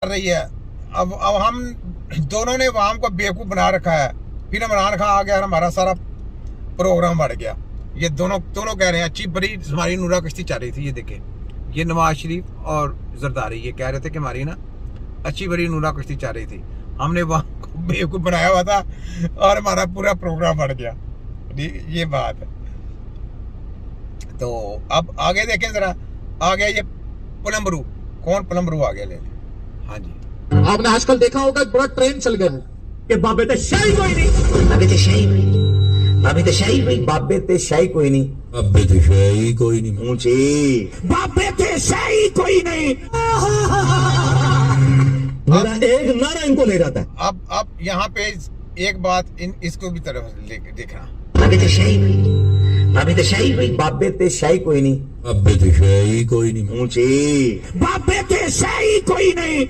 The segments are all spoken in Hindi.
कर रही है। अब हम दोनों ने वाम को बेवकूफ़ बना रखा है। फिर इमरान खान आ गया और हमारा सारा प्रोग्राम बढ़ गया। ये दोनों कह रहे हैं अच्छी बड़ी हमारी नूरा कश्ती चल रही थी। ये देखें, ये नवाज शरीफ और जरदारी ये कह रहे थे कि हमारी ना अच्छी बड़ी नूरा कश्ती चल रही थी। हमने वहाँ को बेवकूफ़ बनाया हुआ था और हमारा पूरा प्रोग्राम बढ़ गया। ये बात है। तो अब आगे देखें जरा, आ गया ये प्लम्बरू। कौन प्लम्बरू आ गया? ले हाँ जी, आपने आजकल देखा होगा बड़ा ट्रेंड चल गया है कि बाबे ते शाही कोई नहीं, बाबे ते शाही कोई नहीं, बाबे ते शाही कोई, बाबे ते शाही कोई नहीं, बाबे ते शाही कोई नहीं, ऊंची बाबे ते शाही कोई नहीं। मेरा एक नारा इनको ले जाता है। अब यहाँ पे एक बात इसको भी तरफ देखना। बाबे ते शाही कोई, बाबे ते शाही कोई, बाबे ते शाही कोई नहीं, बाबे ते शाही कोई नहीं, ऊंची बाबे ते शाही कोई नहीं।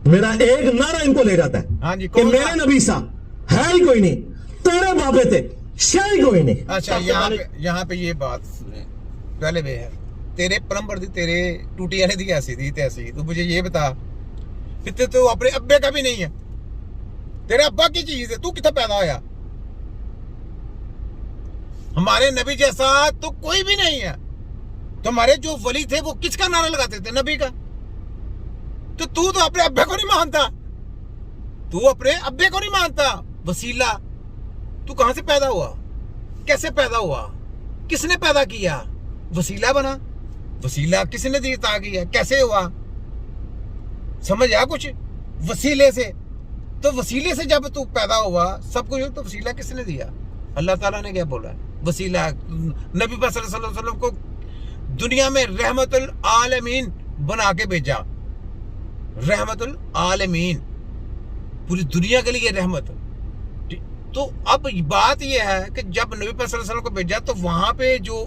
मेरा एक नारा इनको ले जाता है। हाँ जी, कि मेरे नबी सा है ही कोई नहीं, तेरे बाबे ते शाही कोई नहीं। अच्छा, यहाँ पे ये बात पहले वे है, तेरे प्लम्बर दी, तेरे टूटी वाले दी ऐसी थी तैसी। तू मुझे ये बता, फिर तो अपने अब्बे का भी नहीं है, तेरे अब्बा की चीज है। तू कितना पैदा होया? हमारे नबी जैसा तो कोई भी नहीं है। तुम्हारे जो वली थे वो किसका नारा लगाते थे? नबी का। तो तू तो अपने अब्बे को नहीं मानता, तू अपने अब्बे को नहीं मानता। वसीला, तू कहां से पैदा हुआ? कैसे पैदा हुआ? किसने पैदा किया? वसीला बना। वसीला किसने दिया किया? कैसे हुआ? समझ आया कुछ? वसीले से। तो वसीले से जब तू पैदा हुआ सब कुछ, तो वसीला किसने दिया? अल्लाह ताला ने क्या बोला? वसीला नबी सल्लल्लाहु अलैहि वसल्लम को दुनिया में रहमतुल आलमीन बना के भेजा। रहमतुल आलमीन, पूरी दुनिया के लिए रहमत। तो अब बात यह है कि जब नबी सल्लल्लाहु अलैहि वसल्लम को भेजा तो वहां पे जो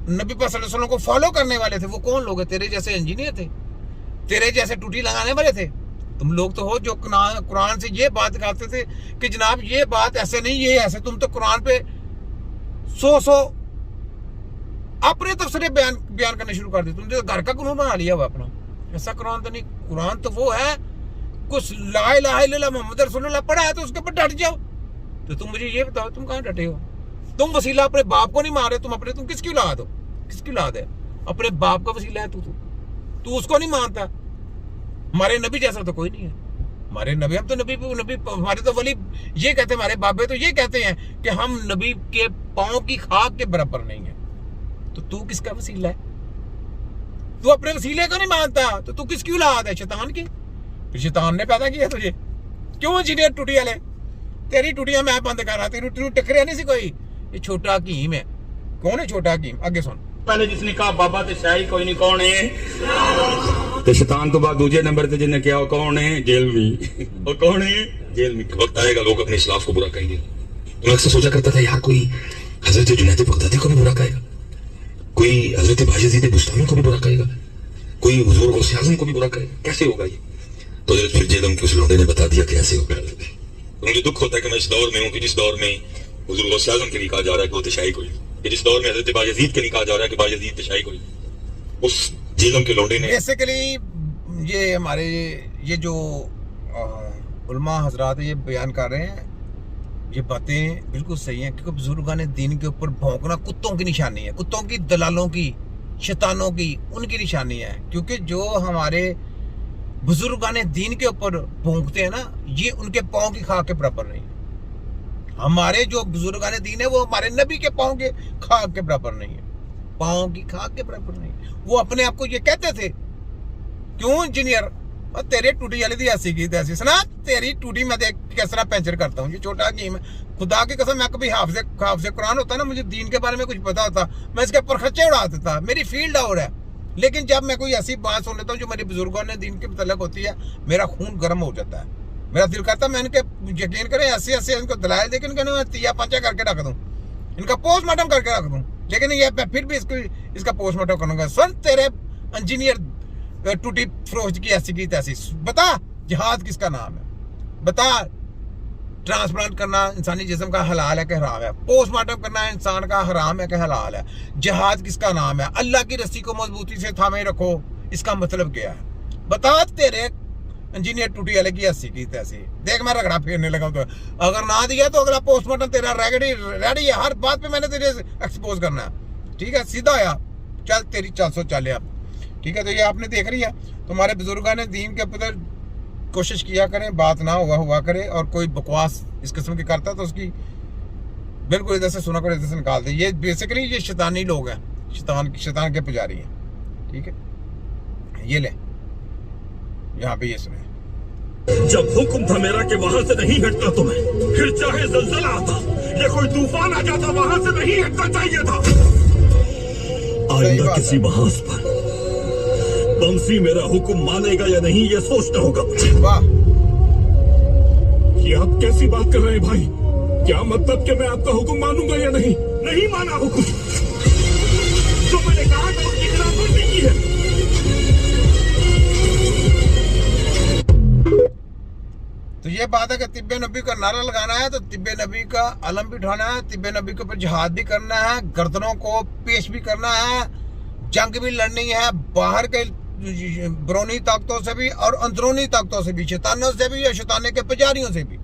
नबी सल्लल्लाहु अलैहि वसल्लम को फॉलो करने वाले थे वो कौन लोग हैं? तेरे जैसे इंजीनियर थे, तेरे जैसे टूटी लगाने वाले थे। तुम लोग तो हो जो कुरान से ये बात करते थे कि जनाब ये बात ऐसे नहीं, ये ऐसे। तुम तो कुरान पे सौ अपने तफसीरें बयान करने शुरू कर दी। तुमने तो घर का कानून बना लिया हुआ अपना। ऐसा कुरान तो नहीं। कुरान तो वो है, कुछ ला इलाहा इल्लल्लाह मोहम्मद रसूलुल्लाह पढ़ा है तो उसके ऊपर डट जाओ। तो तुम मुझे ये बताओ, तुम कहाँ डटे हो? तुम वसीला अपने बाप को नहीं मान रहे। तुम किसकी औलाद हो? किसकी औलाद है? अपने बाप का वसीला है तू उसको नहीं मानता। हमारे नबी जैसा तो कोई नहीं है। हमारे नबी, हम तो नबी हमारे तो वली ये कहते हैं, हमारे बाबे तो ये कहते हैं कि हम नबी के पांव की खाक के बराबर नहीं है। तो तू किसका वसीला है? तू अपने वसीले को नहीं मानता तो तू किसकी औलाद है? शैतान की। फिर शैतान ने पैदा किया तुझे। क्यों इंजीनियर टूटी वाले? तेरी टूटियां मैं बंद कर रहा, तेरी टकरिया नहीं सी कोई। ये छोटा हकीम है। कौन है छोटा हकीम? आगे सुन। पहले जिसने कहा बाबा ते शाही कोई नहीं, कौन है? तो शैतान तो बाद दूसरे नंबर पे जिसने किया कौन है? जेल में। और कौन है? जेल में। वक्त आएगा लोग अपने इस्लाफ को बुरा कहेंगे। मैं अक्सर सोचा करता था यार, कोई हजरत जुनैद बगदादी को भी बुरा कहेगा, कोई हजरत बायजीद बुस्तामी को भी बुरा कहेगा, कोई हुजूर गौसे आज़म को भी बुरा कहेगा। कैसे होगा ये? तो फिर जेलम के उस लौंडे ने बता दिया कैसे होगा। मुझे दुख होता है कि मैं इस दौर में हूँ कि जिस दौर में हुजूर गौसे आज़म के लिए कहा जा रहा है कि वो तशाही कोई, जिस दौर में हजरत बायजीद के लिए कहा जा रहा है कि बायजीद तशाही कोई, उस जेलम के लौंडे ने। बेसिकली ये हमारे ये जो उलमा हजरात ये बयान कर रहे हैं, ये बातें बिल्कुल सही हैं। क्योंकि बुजुर्गान दीन के ऊपर भौंकना कुत्तों की निशानी है, कुत्तों की, दलालों की, शैतानों की, उनकी निशानी है। क्योंकि जो हमारे बुजुर्गान दीन के ऊपर भौंकते हैं ना, ये उनके पाँव की खाक के बराबर नहीं। हमारे जो बुजुर्गान दीन है वो हमारे नबी के पाँव के खाक के बराबर नहीं है, पाँव की खाक के बराबर नहीं। वो अपने आप को ये कहते थे। क्यों इंजीनियर? और तेरे टूटी वाली थी ऐसी की तैसी। सुना, तेरी टूटी मैं देख किस तरह पंचर करता हूँ। ये छोटा हकीम है। खुदा की कसम, मैं कभी हाफिज़ कुरान होता ना, मुझे दीन के बारे में कुछ पता होता, मैं इसके ऊपर खर्चे उड़ा देता। मेरी फील्ड और है। लेकिन जब मैं कोई ऐसी बात सुन लेता हूँ जो मेरे बुजुर्गों ने दीन के मुतल्लिक़ होती है, मेरा खून गर्म हो जाता है। मेरा दिल करता है मैं इनके यकीन करें ऐसे इनको दलाइल देकर मैं तिया पंचा करके रख दूँ, इनका पोस्टमार्टम करके रख दूँ। लेकिन ये फिर भी इसका पोस्टमार्टम करूँगा। सुन, तेरे इंजीनियर टूटी फरोज की ऐसी की तैसी। बता जिहाद किसका नाम है? बता ट्रांसप्लांट करना इंसानी जिस्म का हलाल है कि हराम है? पोस्टमार्टम करना इंसान का हराम है कि हलाल है? जिहाद किसका नाम है? अल्लाह की रस्सी को मजबूती से थामे रखो, इसका मतलब क्या है? बता तेरे इंजीनियर टूटी वाले की 80 की तैसी देख मैं रगड़ा फेरने लगा तो अगर ना दिया तो अगला पोस्टमार्टम तेरा रेडी है हर बात पे मैंने तेरे एक्सपोज करना है ठीक है सीधा आया चल तेरी 400 चल अब ठीक है तो ये आपने देख रही है तुम्हारे बुजुर्गों ने दीन के पुत्र कोशिश किया करें बात ना हुआ करे और कोई बकवास इस किस्म की करता तो उसकी बिल्कुल इधर से सुना कर इधर से निकाल दे ये बेसिकली ये शैतानी लोग हैं शैतान के पुजारी हैं ठीक है ये ले यहाँ पे ये सुने जब हुक्म था मेरा कि वहां से नहीं हटना तुम्हें फिर चाहे जलजला आता या कोई तूफान आ जाता वहां से नहीं हटना चाहिए था आइंदा किसी महाज पर बंसी मेरा हुक्म मानेगा या नहीं ये सोचना होगा मुझे वाह ये आप कैसी बात कर रहे हैं भाई क्या मतलब कि मैं आपका हुक्म मानूंगा या नहीं नहीं माना हुक्म जो मैंने कहा था उसकी खिलाफवर्जी की है तो ये बात है कि तिब्बे नबी का नारा लगाना है तो तिब्बे नबी का अलम भी उठाना है तिब्बे नबी के ऊपर जिहाद भी करना है गर्दनों को पेश भी करना है जंग भी लड़नी है बाहर के बरौनी ताकतों से भी और अंदरूनी ताकतों से भी शैतानों से भी या शैताने के पुजारियों से भी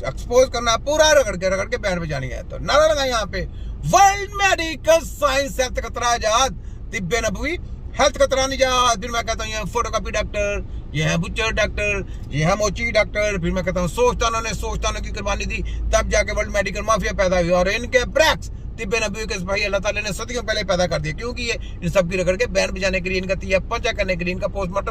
एक्सपोज करना है पूरा रगड़ के बैंड बजानी है तो नारा लगा यहाँ पे वर्ल्ड मेडिकल साइंस हेल्थ खतरा आजाद तिब्बे नबवी हेल्थ खतरा निजात फिर मैं कहता हूँ फोटोकॉपी डॉक्टर ये है बुच्चर डॉक्टर ये है मोची डॉक्टर फिर मैं कहता हूँ सोचतानों की कुर्बानी दी तब जाके वर्ल्ड मेडिकल माफिया पैदा हुई और इनके ब्रैक्स तिब्बे नबी के सिपाही अल्लाह ताला ने सदियों पहले पैदा कर दिया क्योंकि ये इन सब की रगड़ के बैंड बजाने के लिए इनका तिया पंचा करने के लिए इनका पोस्टमार्टम